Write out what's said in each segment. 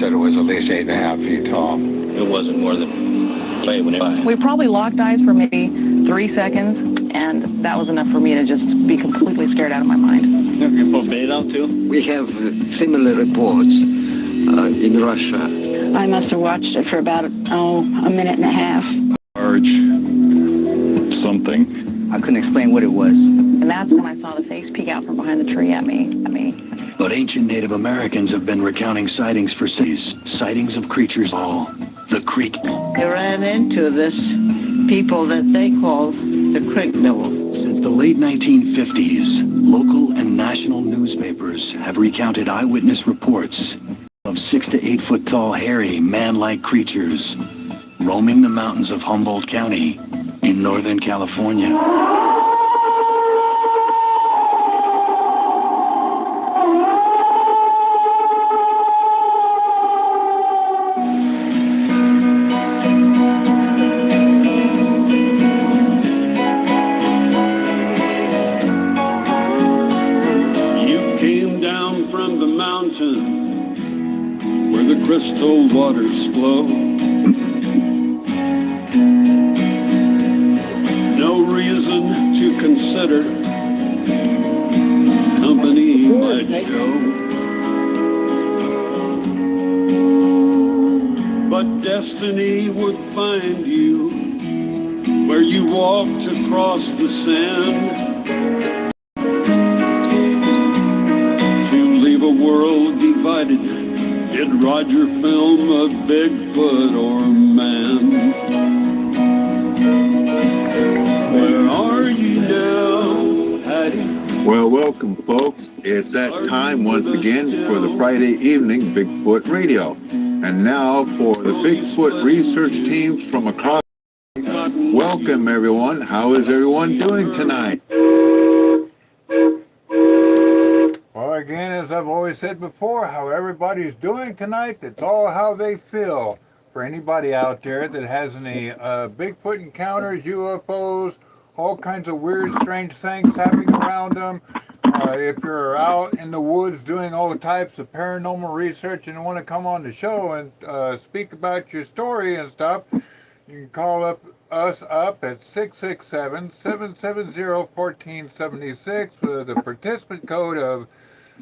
said it was at least 8.5 feet tall. It wasn't more than 5. We probably locked eyes for maybe 3 seconds, and that was enough for me to just be completely scared out of my mind. Have you put bait out too? We have similar reports in Russia. I must have watched it for about, a minute and a half. Large something. I couldn't explain what it was. And that's when I saw the face peek out from behind the tree at me. But ancient Native Americans have been recounting sightings for cities. Sightings of creatures all. The Creek. They ran into this people that they called the Creek Devil. Since the late 1950s, local and national newspapers have recounted eyewitness reports of 6 to 8 foot tall, hairy, man-like creatures roaming the mountains of Humboldt County in Northern California. You came down from the mountain where the crystal waters flow. No reason to consider company might show. But destiny would find you where you walked across the sand to leave a world divided. Did Roger film a Bigfoot or man? Where are you now, Hattie? Well, welcome, folks. It's that time once again for the Friday evening Bigfoot Radio. And now for the Bigfoot research teams from across. Welcome, everyone. How is everyone doing tonight? Well, again, as I've always said before, how everybody's doing tonight, it's all how they feel. For anybody out there that has any Bigfoot encounters, UFOs, all kinds of weird, strange things happening around them, if you're out in the woods doing all types of paranormal research and want to come on the show and speak about your story and stuff, you can call us up at 667-770-1476 with a participant code of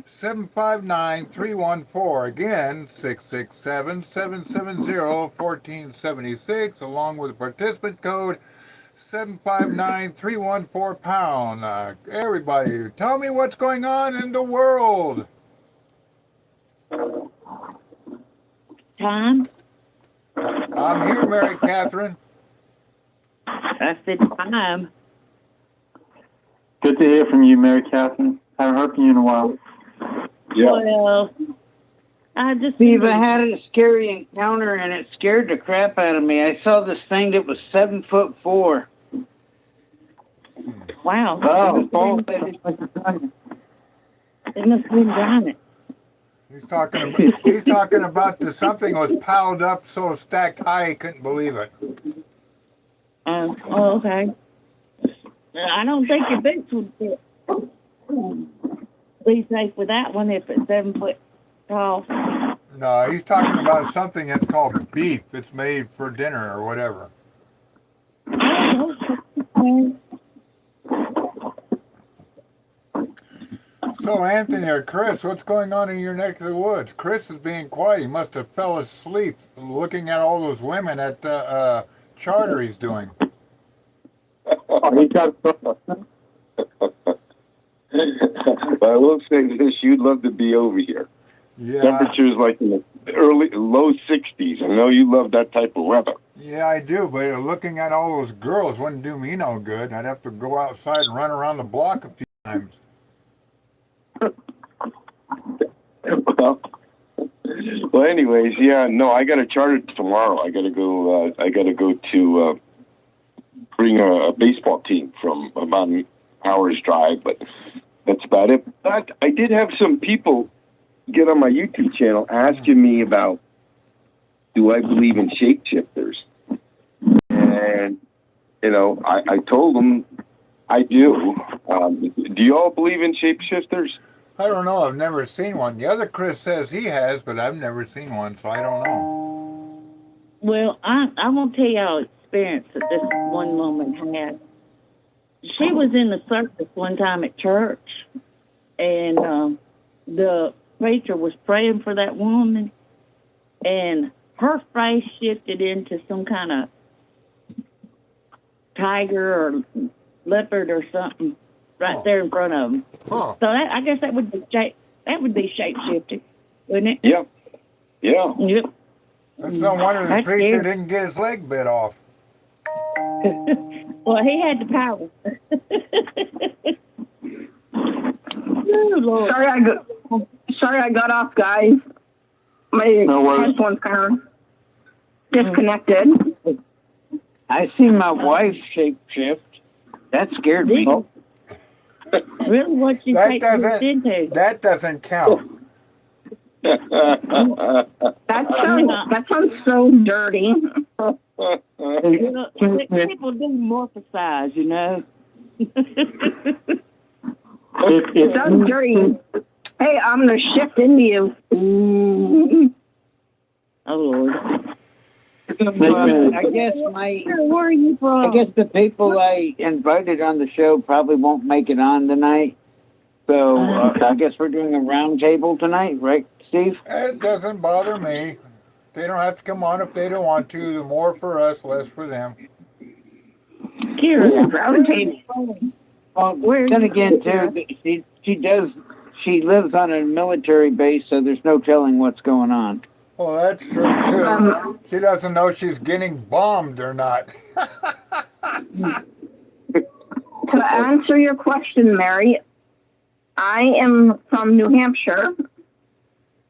759-314. Again, 667-770-1476, along with a participant code 759-314#. Everybody, tell me what's going on in the world. Tom? I'm here, Mary Catherine. I said Tom. Good to hear from you, Mary Catherine. Haven't heard from you in a while. Yeah. Well, I just... Steve, I had a scary encounter and it scared the crap out of me. I saw this thing that was 7'4". Wow. Oh, It must have been giant. He's talking about the something was piled up so stacked high he couldn't believe it. Okay. I don't think your boots would be safe with that one if it's 7 foot tall. No, he's talking about something that's called beef. It's made for dinner or whatever. So, Anthony or Chris, what's going on in your neck of the woods? Chris is being quiet. He must have fell asleep looking at all those women at the charter he's doing. He got I will say this, you'd love to be over here. Yeah. Temperatures like in the low 60s. I know you love that type of weather. Yeah, I do, but looking at all those girls wouldn't do me no good. I'd have to go outside and run around the block a few times. Well, anyways, yeah, no, I got a charter tomorrow. I got to go to bring a baseball team from about an hour's drive, but that's about it. But I did have some people get on my YouTube channel asking me about, do I believe in shapeshifters? And, you know, I told them I do. Do you all believe in shapeshifters? I don't know. I've never seen one. The other Chris says he has, but I've never seen one, so I don't know. Well, I won't tell y'all experience that this one woman had. She was in the service one time at church, and the preacher was praying for that woman, and her face shifted into some kind of tiger or leopard or something right there in front of him. Huh. So I guess that would be shape shifting, wouldn't it? Yep. Yeah. Yep. It's no wonder the That's preacher scary. didn't get his leg bit off. Well, he had the power. Oh, Lord. Sorry, I got off, guys. My headphones kind of disconnected. I seen my wife shape shift. That scared me. Really, what you take this into? That doesn't count. That sounds so dirty. People do morphosize, you know. It sounds dirty. Hey, I'm gonna shift into you. Oh Lord. I guess where are you from? I guess the people I invited on the show probably won't make it on tonight. So I guess we're doing a round table tonight, right, Steve? It doesn't bother me. They don't have to come on if they don't want to. The more for us, less for them. Kira, round table. Well, then again, too, she lives on a military base, so there's no telling what's going on. Well, that's true, too. She doesn't know she's getting bombed or not. To answer your question, Mary, I am from New Hampshire.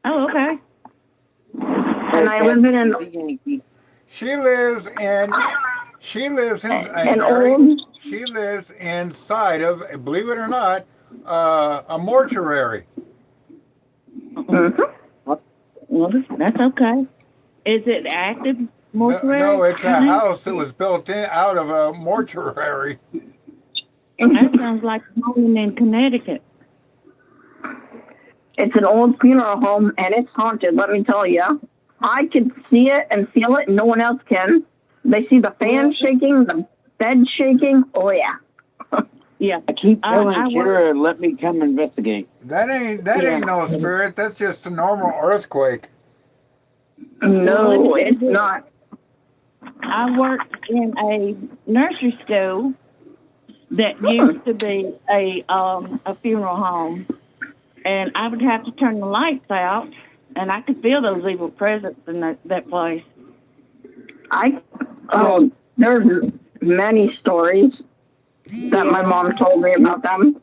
Oh, okay. And I live in She lives inside of, believe it or not, a mortuary. Mm-hmm. Well, that's okay. Is it active mortuary? No, it's a house that was built out of a mortuary. That sounds like home in Connecticut. It's an old funeral home, and it's haunted, let me tell you. I can see it and feel it, and no one else can. They see the fan shaking, the bed shaking. Oh, yeah. Yeah. I keep telling Kira, let me come investigate. That ain't no spirit. That's just a normal earthquake. No, it's not. I worked in a nursery school that used to be a funeral home, and I would have to turn the lights out, and I could feel those evil presence in that place. There's many stories that my mom told me about them.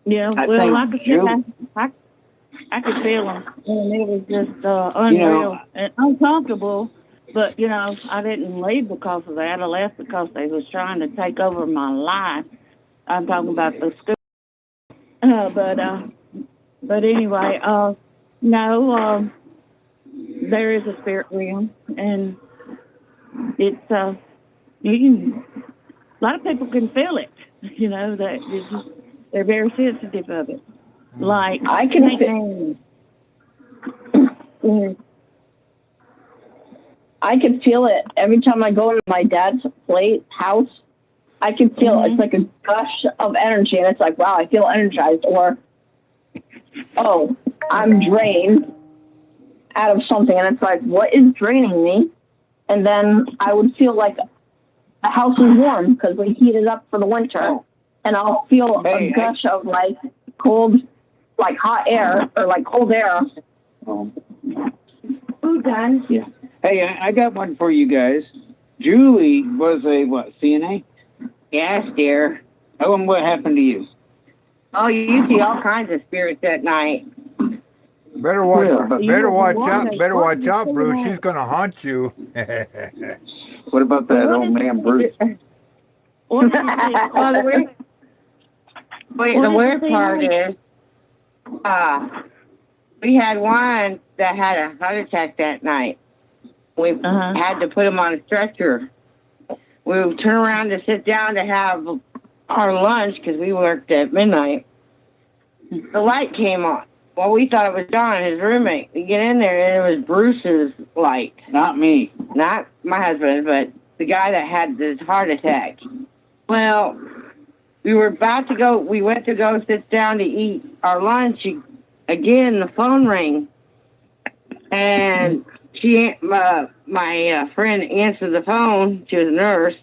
Yeah, well, like I said, I could feel them, and it was just unreal and uncomfortable. But I didn't leave because of that. I left because they was trying to take over my life. I'm talking about the school. But anyway, no, there is a spirit realm, and it's a lot of people can feel it. That they're very sensitive of it. Like I can. I can feel it every time I go to my dad's house. I can feel it's like a gush of energy, and it's like, wow, I feel energized, or oh, I'm drained out of something, and it's like, what is draining me? And then I would feel like the house is warm because we heat it up for the winter, and I'll feel a gush of like cold, like hot air or like cold air. Who done? Yeah. Hey, I got one for you guys. Julie was a CNA? Yes, dear. Oh, and what happened to you? Oh, you see all kinds of spirits at night. Better watch out, Bruce. She's gonna haunt you. What about that old man, Bruce? The weird part is, we had one that had a heart attack that night. We had to put him on a stretcher. We would turn around to sit down to have our lunch because we worked at midnight. the light came on. Well, we thought it was John, his roommate. We get in there, and it was Bruce's light. Not me. Not my husband, but the guy that had this heart attack. Well, we were about to go, we went to go sit down to eat our lunch. Again, the phone rang. And my friend answered the phone. She was a nurse.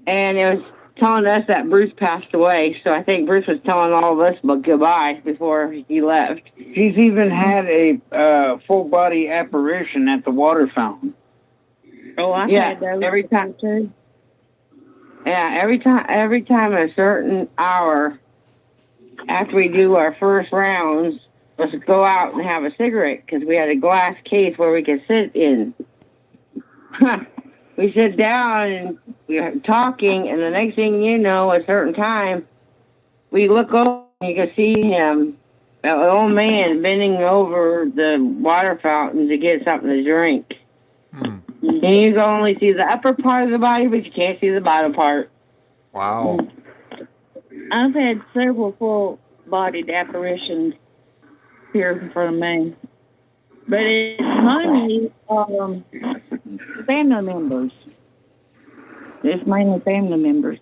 And it was telling us that Bruce passed away. So I think Bruce was telling all of us goodbye before he left. She's even had a full body apparition at the water fountain. Oh, I had those every time too. Yeah, every time a certain hour after we do our first rounds, let's go out and have a cigarette because we had a glass case where we could sit in. We sit down and we're talking, and the next thing you know, a certain time, we look over and you can see him, an old man, bending over the water fountain to get something to drink. And you can only see the upper part of the body, but you can't see the bottom part. Wow. I've had several full-bodied apparitions here in front of me. But it's mainly family members. It's mainly family members.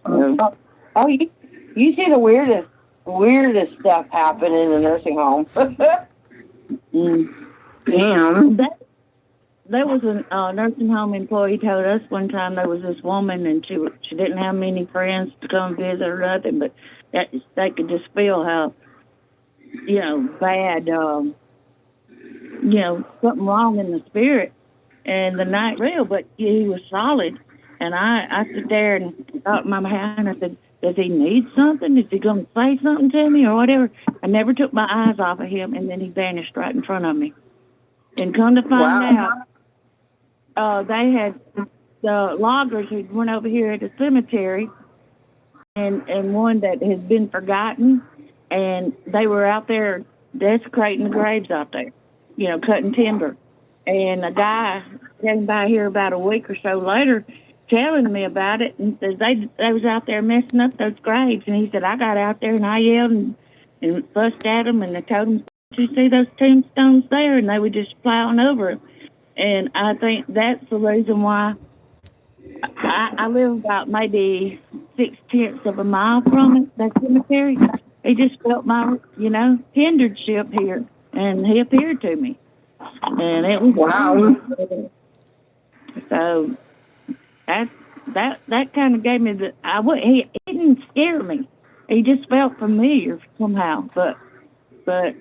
Oh, you see the weirdest stuff happen in the nursing home. Damn. There was a nursing home employee told us one time there was this woman and she didn't have many friends to come visit or nothing, but they could just feel how, bad, something wrong in the spirit. And the night real, but he was solid. And I sit there and thought in my mind, I said, does he need something? Is he going to say something to me or whatever? I never took my eyes off of him, and then he vanished right in front of me. And come to find out, they had the loggers who went over here at the cemetery and one that had been forgotten, and they were out there desecrating the graves out there, cutting timber. And a guy came by here about a week or so later telling me about it and says they was out there messing up those graves. And he said, I got out there and I yelled and fussed at them and I told them, you see those tombstones there? And they were just plowing over them. And I think that's the reason why I live about maybe 6/10 of a mile from it, that cemetery. He just felt my, kindredship here, and he appeared to me. And it was wow. So that kind of gave me he didn't scare me. He just felt familiar somehow. But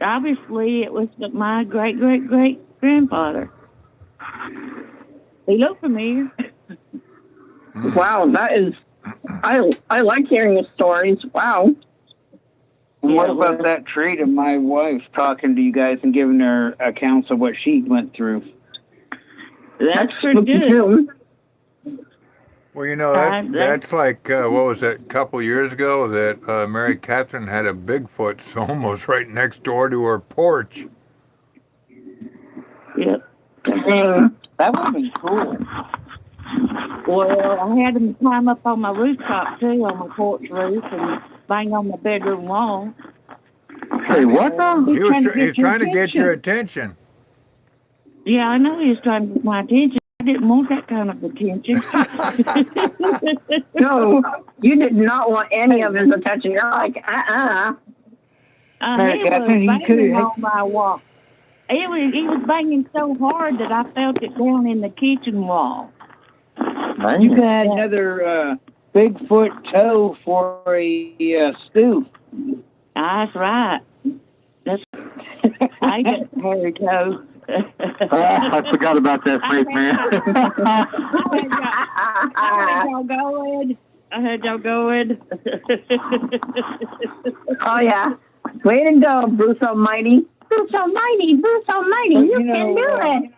obviously it was my great grandfather. He looked familiar. Wow, that is. I like hearing the stories. Wow. And what about that treat of my wife talking to you guys and giving her accounts of what she went through? That's pretty good. Well, that's like, what was that, a couple years ago that Mary Catherine had a Bigfoot almost right next door to her porch. Yep. That would have been cool. Well, I had him climb up on my rooftop, too, on my porch roof, and bang on my bedroom wall. Hey, what now? He's trying to get your attention. Yeah, I know he was trying to get my attention. I didn't want that kind of attention. No, you did not want any of his attention. You're like, He was banging on my wall. He was banging so hard that I felt it down in the kitchen wall. You could add another Bigfoot toe for a stew. That's right. I got hairy toe. I forgot about that phrase, man. I had y'all going. Oh, yeah. Way to go, Bruce Almighty. Bruce Almighty, Bruce Almighty, you can do it.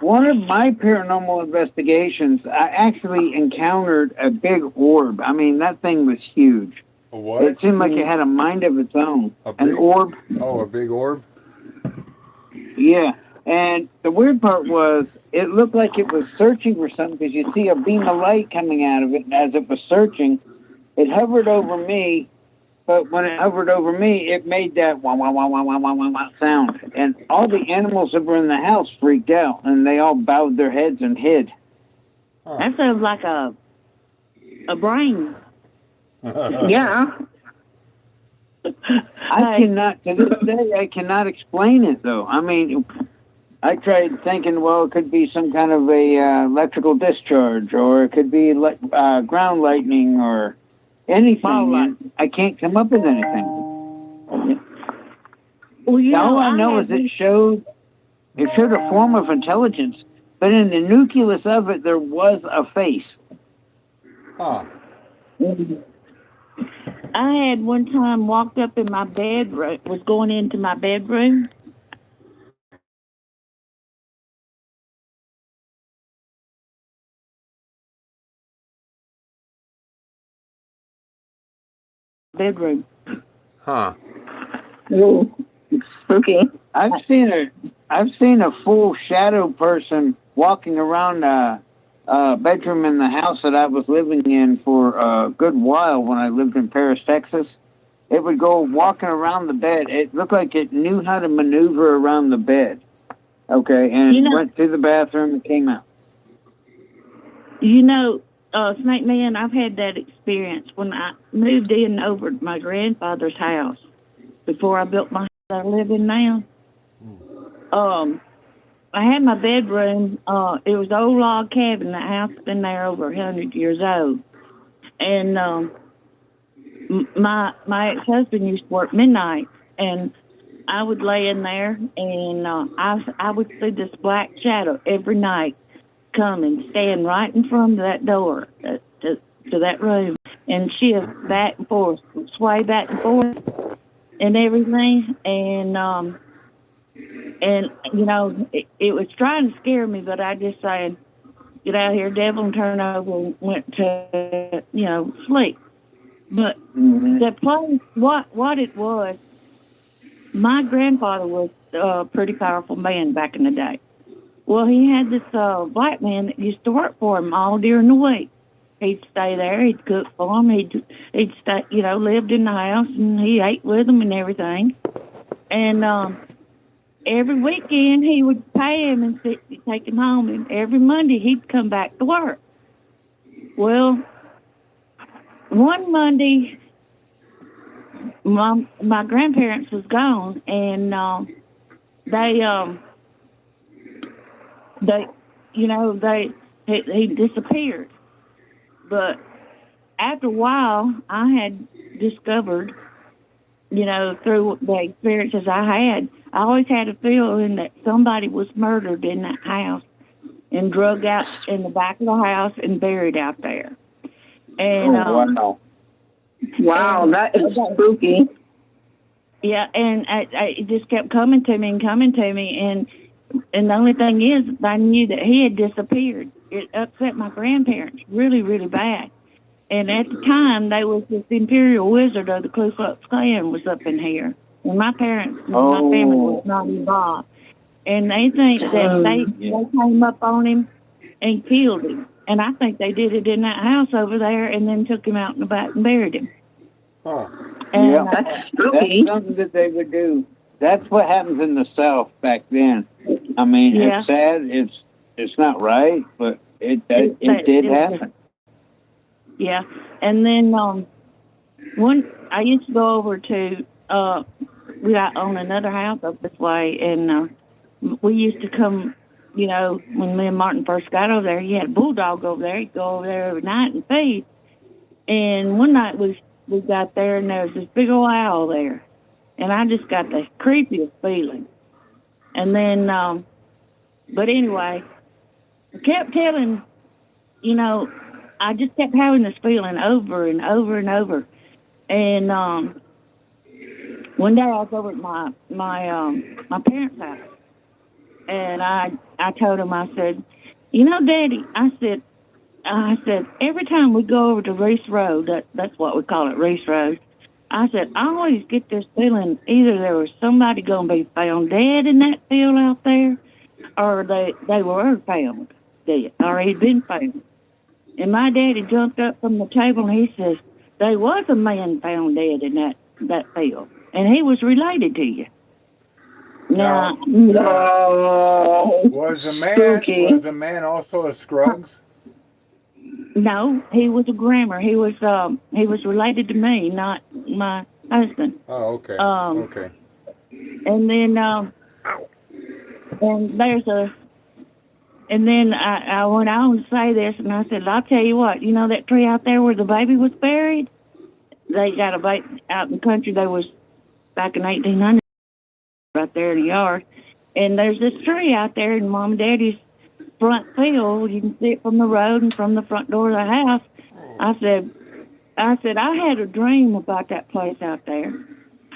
One of my paranormal investigations, I actually encountered a big orb. I mean, that thing was huge. A what? It seemed like it had a mind of its own. An orb. Oh, a big orb? Yeah. And the weird part was, it looked like it was searching for something because you see a beam of light coming out of it. And as it was searching, it hovered over me but when it hovered over me, it made that wah wah wah wah wah wah wah wah sound, and all the animals that were in the house freaked out, and they all bowed their heads and hid. That sounds like a brain. Yeah. I cannot, to this day, I cannot explain it though. I mean, I tried thinking, well, it could be some kind of a electrical discharge, or it could be ground lightning, or anything. And I can't come up with anything. Well, you all know, I know is it showed a form of intelligence, but in the nucleus of it, there was a face. Huh. I had one time walked up in my bedroom, was going into my bedroom. Bedroom. Huh. Ooh, spooky. I've seen a full shadow person walking around a bedroom in the house that I was living in for a good while when I lived in Paris, Texas. It would go walking around the bed. It looked like it knew how to maneuver around the bed. Okay, and it went to the bathroom and came out. You know, Snake Man, I've had that experience when I moved in over to my grandfather's house before I built my house I live in now. I had my bedroom. It was an old log cabin. The house has been there over 100 years old. And my ex-husband used to work midnight, and I would lay in there, and I would see this black shadow every night come and stand right in front of that door to that room and shift back and forth, sway back and forth and everything. And you know, it was trying to scare me, but I just said, get out here, devil, and turn over and went to, you know, sleep. But the place, what it was, my grandfather was a pretty powerful man back in the day. Well, he had this black man that used to work for him all during the week. He'd stay there. He'd cook for him. He'd stay, you know, lived in the house, and he ate with them and everything. And every weekend he would pay him and take him home. And every Monday he'd come back to work. Well, one Monday, my grandparents was gone, and he disappeared. But after a while, I had discovered, you know, through the experiences I had, I always had a feeling that somebody was murdered in that house and drugged out in the back of the house and buried out there. And wow, that is spooky. Yeah, and it just kept coming to me, and the only thing is, I knew that he had disappeared. It upset my grandparents really, really bad. And at the time, they was this imperial wizard of the Ku Klux Klan was up in here. And my parents, my family was not involved. And they think that they came up on him and killed him. And I think they did it in that house over there and then took him out in the back and buried him. Huh. And, yeah, that's something that they would do. That's what happens in the South back then. I mean, it's sad. It's not right, but it did happen. Yeah, and then I used to go over to we got on another house up this way, and we used to come. You know, when me and Martin first got over there, he had a bulldog over there. He'd go over there every night and feed. And one night we got there, and there was this big old owl there. And I just got the creepiest feeling. And then, but anyway, I kept telling, you know, I just kept having this feeling over and over and over. And one day I was over at my parents' house. And I told him, I said, you know, Daddy, I said, every time we go over to Reese Road, that's what we call it, Reese Road, I said, I always get this feeling either there was somebody going to be found dead in that field out there, or they were found dead, or he'd been found. And my daddy jumped up from the table and he says, there was a man found dead in that field, and he was related to you. Now, No. Was the man also a Scruggs? no, he was a Grammer. He was related to me, not my husband. Oh, okay. Okay. And then and then I went on to say this, and I said, I'll tell you what, you know that tree out there where the baby was buried? They got a baby out in the country. They was back in 1800, right there in the yard. And there's this tree out there in Mom and Daddy's front field. You can see it from the road and from the front door of the house. I said, I had a dream about that place out there.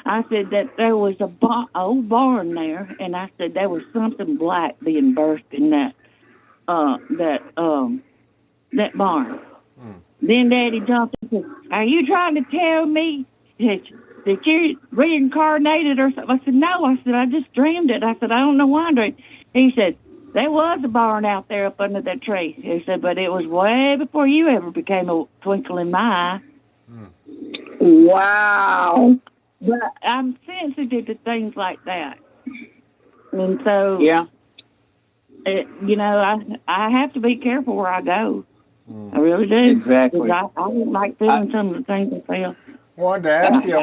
I said that there was a old barn there, and I said there was something black being burst in that barn. Then Daddy jumped and said, "Are you trying to tell me that you're reincarnated or something?" I said, "No." I said, "I just dreamed it." I said, "I don't know why I dreamed." He said, "There was a barn out there up under that tree." He said, "But it was way before you ever became a twinkle in my eye." Wow. But I'm sensitive to things like that. And so, yeah, you know, I have to be careful where I go. I really do. Exactly. I don't like feeling some of the things I feel. Wanted to ask you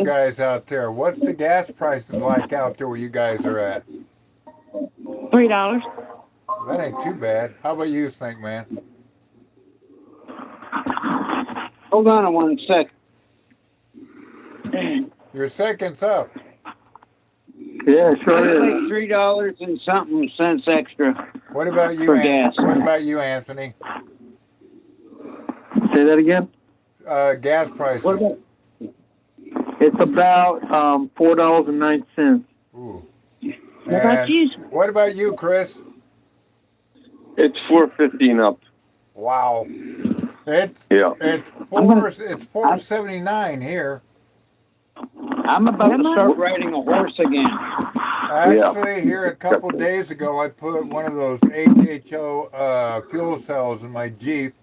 guys out there, what's the gas prices like out there where you guys are at? $3. That ain't too bad. How about you, Snake Man? Hold on one sec. Your second's up. Yeah, sure is. Like $3 and something cents extra. What about you, for gas? What about you, Anthony? Say that again? Gas prices. It's about $4.09. Ooh. What about you? What about you, Chris? It's $4.50 up. Wow. It's $4.79 here. I'm about to start riding a horse again. Actually, here a couple days ago, I put one of those HHO fuel cells in my Jeep.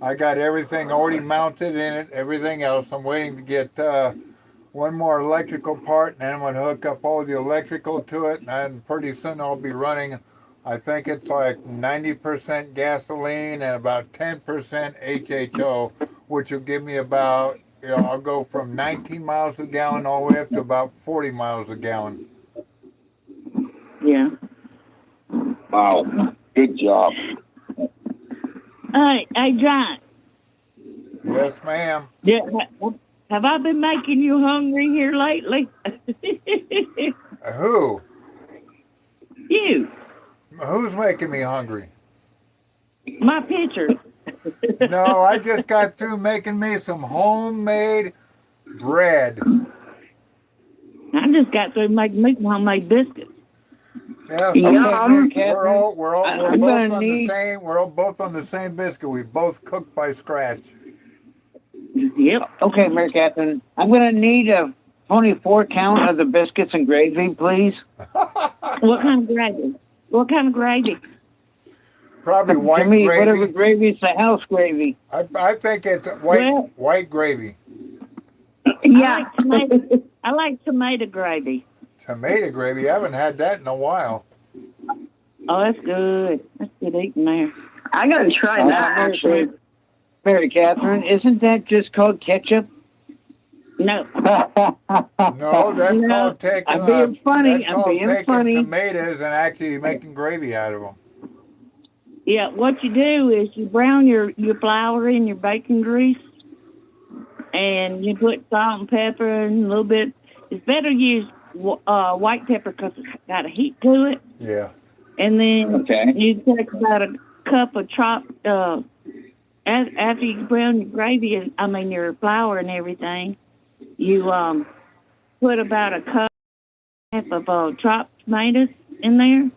I got everything already mounted in it, everything else. I'm waiting to get one more electrical part, and then I'm going to hook up all the electrical to it, and pretty soon I'll be running, I think it's like 90% gasoline and about 10% HHO, which will give me about, I'll go from 19 miles a gallon all the way up to about 40 miles a gallon. Yeah. Wow. Good job. Hey, John. Yes, ma'am. Yeah. Have I been making you hungry here lately? Who? You. Who's making me hungry? My picture. No, I just got through making me some homemade bread. I just got through making me some homemade biscuits. Yeah, we're both on the same biscuit. We both cook by scratch. Yep. Okay, Mary Catherine, I'm going to need a 24 count of the biscuits and gravy, please. What kind of gravy? What kind of gravy? Probably white to me, gravy. Whatever gravy, it's the house gravy. I think it's white gravy. Yeah. I like tomato gravy. Tomato gravy? I haven't had that in a while. Oh, that's good. That's good eating there. I gotta try that actually. Mary Catherine, isn't that just called ketchup? No. No, that's called taking. I'm being funny. That's called taking tomatoes and actually making gravy out of them. Yeah, what you do is you brown your flour in your bacon grease, and you put salt and pepper and a little bit. It's better to use white pepper because it's got a heat to it. Yeah. And then you take about a cup of chopped. After you brown your gravy, your flour and everything, you put about a cup of chopped tomatoes in there,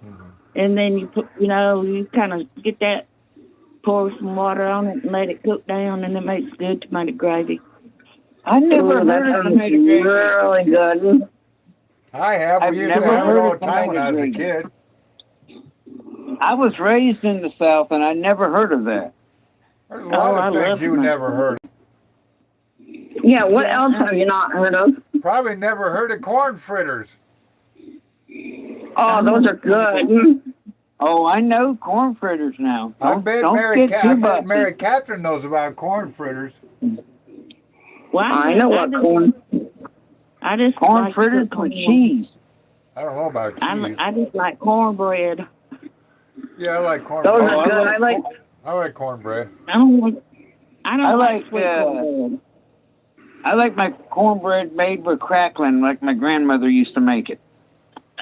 and then you put, you kind of get that, pour some water on it and let it cook down, and it makes good tomato gravy. I never heard of tomato gravy. Really good. I have. We used to have it all the time when I was a kid. I was raised in the South, and I never heard of that. There's a lot of things you never heard. Yeah, what else have you not heard of? Probably never heard of corn fritters. Oh, those are good. Oh, I know corn fritters now. I bet Mary Catherine knows about corn fritters. Well, I know what corn. I just corn like fritters with cheese. I don't know about cheese. I just like cornbread. Yeah, I like cornbread. Those are good. I like cornbread. I like sweet cornbread. I like my cornbread made with crackling, like my grandmother used to make it.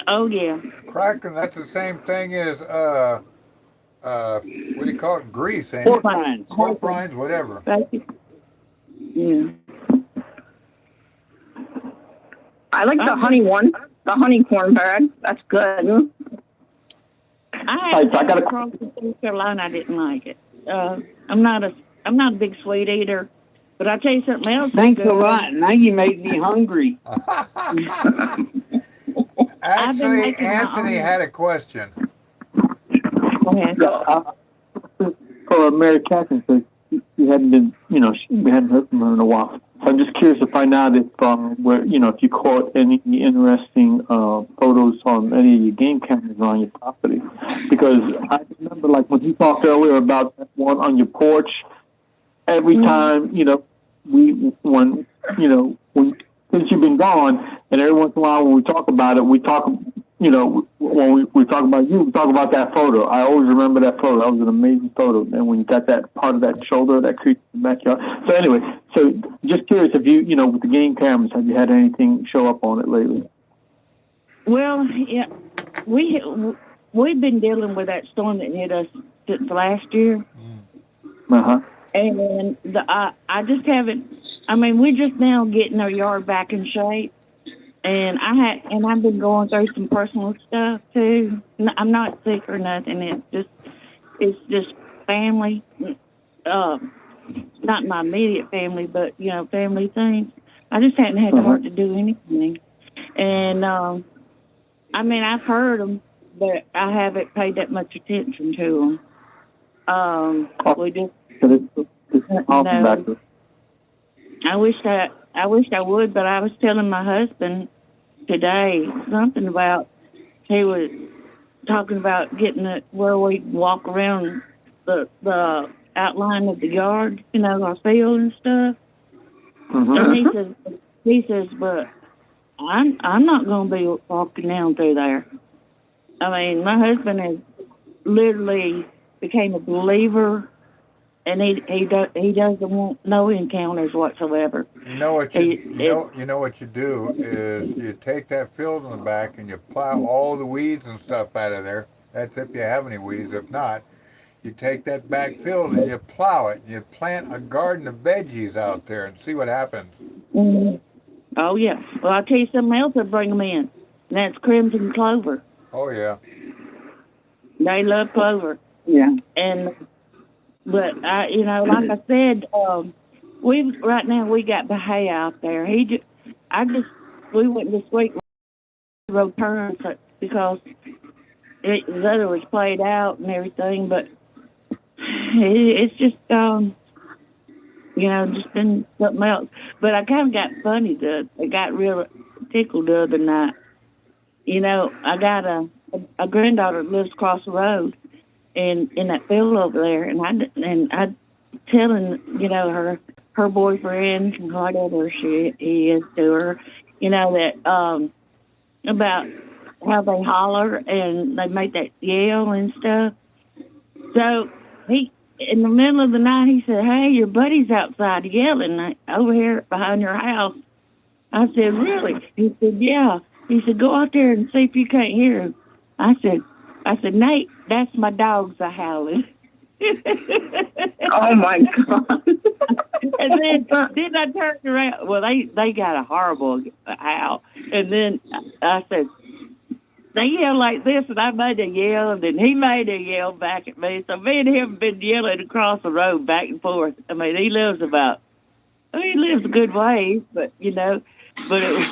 Oh yeah. Crackling, that's the same thing as what do you call it? Grease, ain't Pork it? rinds. Pork rinds, whatever. Yeah. I like the honey one, the honey cornbread. That's good. I got across to South Carolina. I didn't like it. I'm not a big sweet eater, but I'll tell you something else. Thanks a lot. Now you made me hungry. Actually, Anthony had a question. Go ahead. For Mary Catherine, says you hadn't been, we hadn't heard from her in a while. So I'm just curious to find out if, if you caught any interesting photos on any of your game cameras on your property. Because I remember, like, when you talked earlier about that one on your porch, every time, since you've been gone, and every once in a while when we talk about it, we talk, when we talk about you, we talk about that photo. I always remember that photo. That was an amazing photo. And when you got that part of that shoulder, that creature in the backyard. So anyway, just curious if you, with the game cameras, have you had anything show up on it lately? Well, yeah, we've been dealing with that storm that hit us last year. Uh-huh. And I just haven't. I mean, we're just now getting our yard back in shape, and I've been going through some personal stuff too. I'm not sick or nothing. It's just family, not my immediate family, but family things. I just hadn't had the heart to do anything, and I mean, I've heard them, but I haven't paid that much attention to them. We just. I wish I would, but I was telling my husband today something about he was talking about getting it where we walk around the outline of the yard, our field and stuff. And he says, but I'm not going to be walking down through there. I mean, my husband has literally became a believer. And he doesn't want no encounters whatsoever. You know what you do is you take that field in the back and you plow all the weeds and stuff out of there. That's if you have any weeds. If not, you take that back field and you plow it. And you plant a garden of veggies out there and see what happens. Mm-hmm. Oh yeah. Well, I'll tell you something else that bring them in, and that's crimson clover. Oh yeah. They love clover. Yeah. But like I said, right now we got Bahia out there. We went this week road turns because the other was played out and everything. But it's just just been something else. But I kind of got funny. I got real tickled the other night. I got a granddaughter that lives across the road. In that field over there, and I telling her boyfriend and whatever he is to her, that about how they holler and they make that yell and stuff. So he, in the middle of the night, he said, "Hey, your buddy's outside yelling over here behind your house." I said, "Really?" He said, "Yeah." He said, "Go out there and see if you can't hear him." I said, "Nate, that's my dogs a howling." Oh my God. And then I turned around. Well, they got a horrible howl. And then I said, they yell like this, and I made a yell, and then he made a yell back at me. So me and him have been yelling across the road back and forth. I mean, he lives a good ways, but it was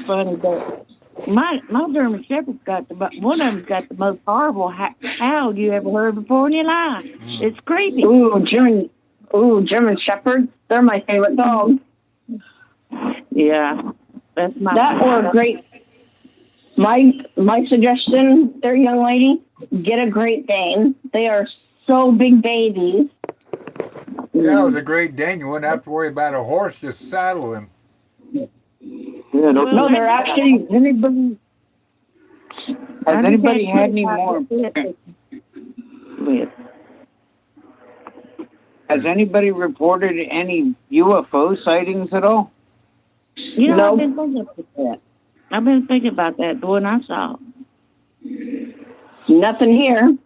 funny. But my German Shepherd's one of them's got the most horrible howl you ever heard before in your life. It's creepy. German Shepherds. They're my favorite dogs. Yeah, that's my That or a great. My suggestion, there, young lady, get a Great Dane. They are so big babies. Yeah, with a Great Dane, you wouldn't have to worry about a horse. Just saddle him. Yeah, No, they're actually. Has anybody had any more? Has anybody reported any UFO sightings at all? You know, I've been thinking about that. I've been thinking about that, the one I saw. Nothing here.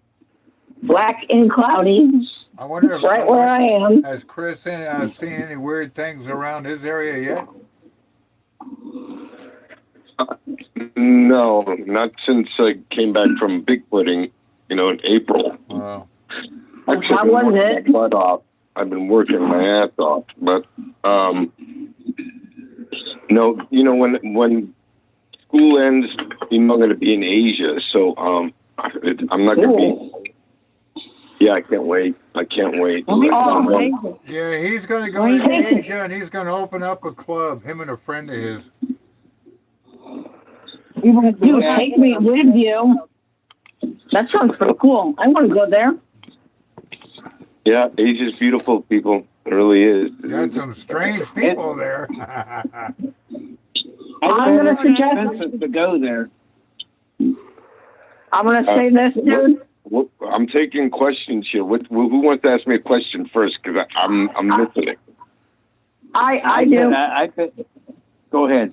Black and cloudy. I wonder if right where I am. Has Chris seen any weird things around his area yet? No, not since I came back from Bigfooting, in April. Wow. Actually, How was it? My butt off. I've been working my ass off, but no, when school ends, I'm going to be in Asia, so I'm not going to be. Yeah, I can't wait. I can't wait. Yeah, he's going to go to Asia and he's going to open up a club. Him and a friend of his. You take me with you. That sounds pretty cool. I want to go there. Yeah, Asia's beautiful, people. It really is. You got some strange people there. I'm going to suggest to go there. I'm going to say this, dude. I'm taking questions here. Who wants to ask me a question first? Because I'm missing it. I do. Go ahead.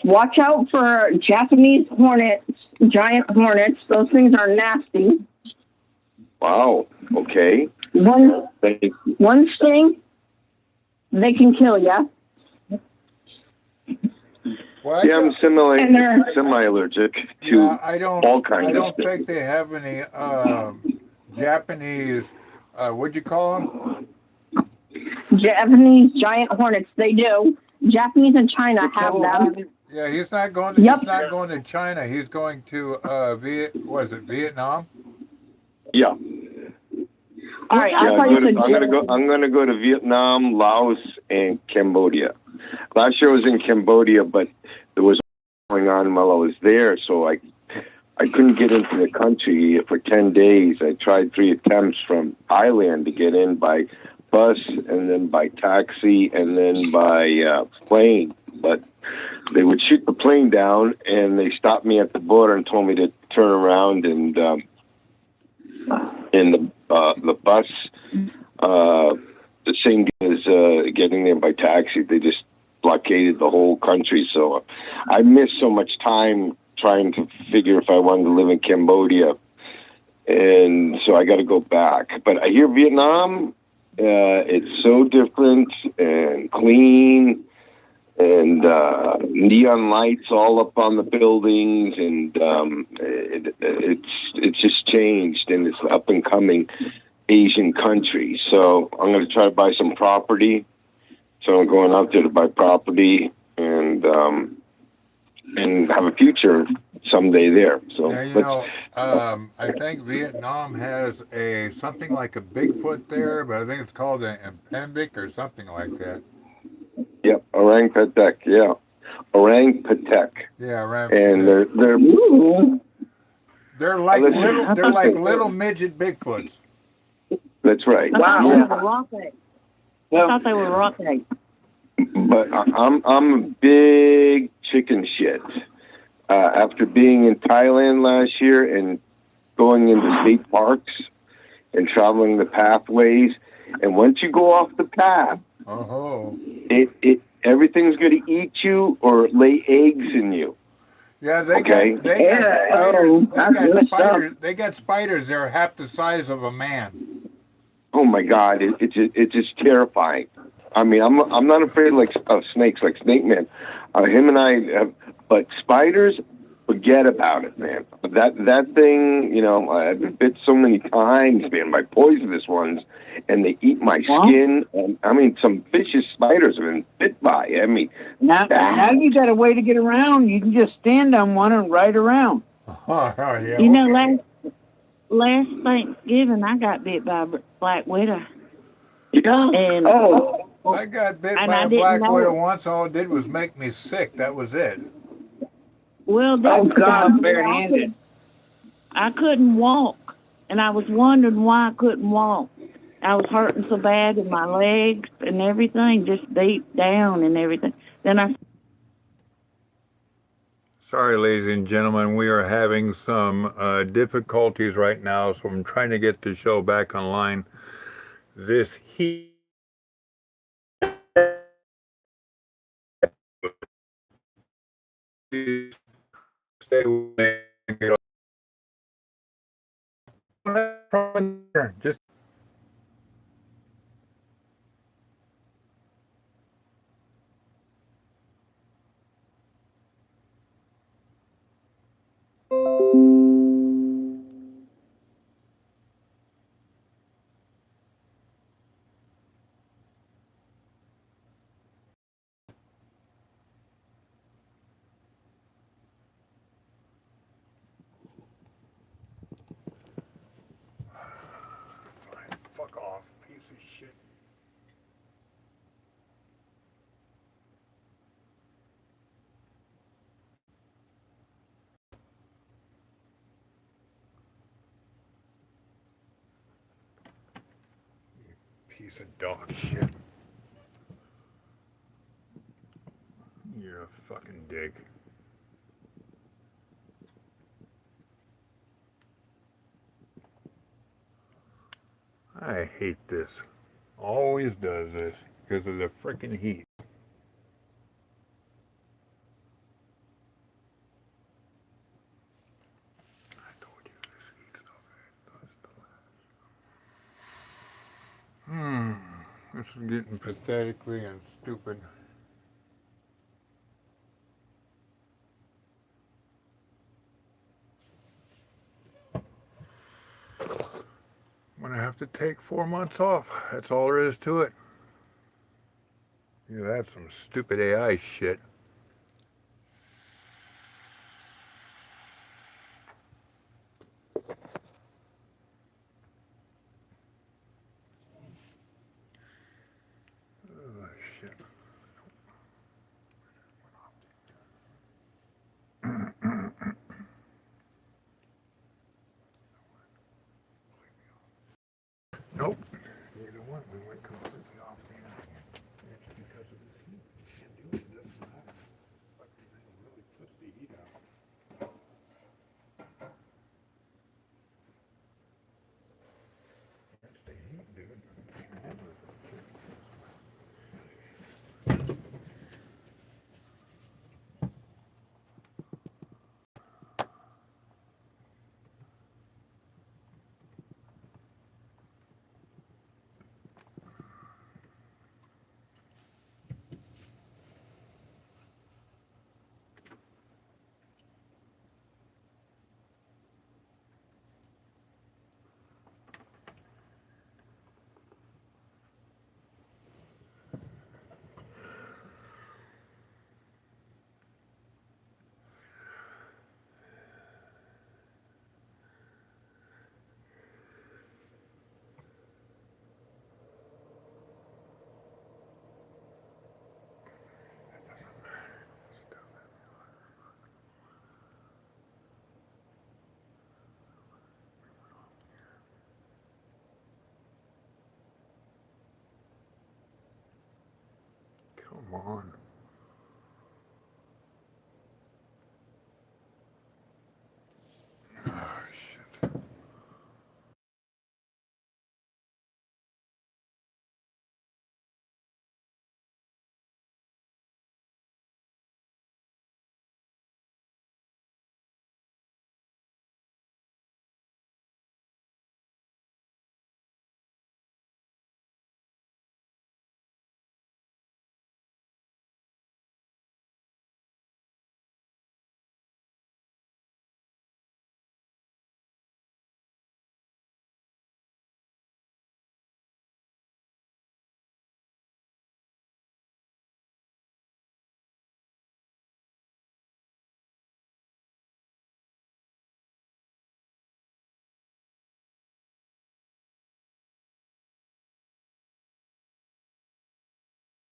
Watch out for Japanese hornets, giant hornets. Those things are nasty. Wow. Okay. One sting, they can kill you. Well, yeah, I'm semi-allergic to all kinds of I don't think they have any Japanese, what'd you call them? Japanese giant hornets, they do. Japanese and China have them. Yeah, he's not going to. He's not going to China. He's going to Vietnam? Yeah. All right. Yeah, I'm going to go to Vietnam, Laos, and Cambodia. Last year I was in Cambodia, but there was going on while I was there, so I couldn't get into the country for 10 days. I tried 3 attempts from Thailand to get in by bus, and then by taxi, and then by plane. But they would shoot the plane down, and they stopped me at the border and told me to turn around, and in the bus, the same as getting there by taxi, they just blockaded the whole country. So I missed so much time trying to figure if I wanted to live in Cambodia, and so I got to go back. But I hear Vietnam, it's so different and clean, and neon lights all up on the buildings, and it's just changed, and it's up and coming Asian country. So I'm going to try to buy some property. So I'm going out there to buy property and have a future someday there. So yeah, I think Vietnam has something like a Bigfoot there, but I think it's called an Impembic or something like that. Yep, Orang Patek. Yeah, Orang Patek. Yeah, Orang Patek. And they're like little midget Bigfoots. That's right. Wow. I thought they were rock eggs. But I'm a big chicken shit. After being in Thailand last year and going into state parks and traveling the pathways, and once you go off the path, everything's going to eat you or lay eggs in you. Yeah, they got spiders. They're half the size of a man. Oh my God, it's just terrifying. I mean, I'm not afraid of snakes, like Snake Man. Him and I have, but spiders, forget about it, man. That thing, I've been bit so many times, man, by poisonous ones, and they eat my skin. And I mean, some vicious spiders have been bit by. I mean, now you got a way to get around. You can just stand on one and ride around. Yeah, last Thanksgiving I got bit by a black widow. Yeah. And I got bit And by I a didn't black know widow it. once. All it did was make me sick. That was it. Well, Oh that's God, barehanded. I couldn't walk, and I was wondering why I couldn't walk. I was hurting so bad in my legs and everything, just deep down and everything. Then I Sorry, ladies and gentlemen, we are having some difficulties right now, so I'm trying to get the show back online. This heat. Stay away. Just fuck off, piece of shit. Piece of dog shit. You're a fucking dick. I hate this. Always does this because of the freaking heat. I told you this heat's no good. This is getting pathetically and stupid. I'm gonna have to take 4 months off. That's all there is to it. That's some stupid AI shit. Oh, shit. Nope. Neither one. We went completely off the internet. It's because of this heat. You can't do it. It doesn't matter. But the thing really puts the heat out. That's the heat, dude. Can't handle it. Come on.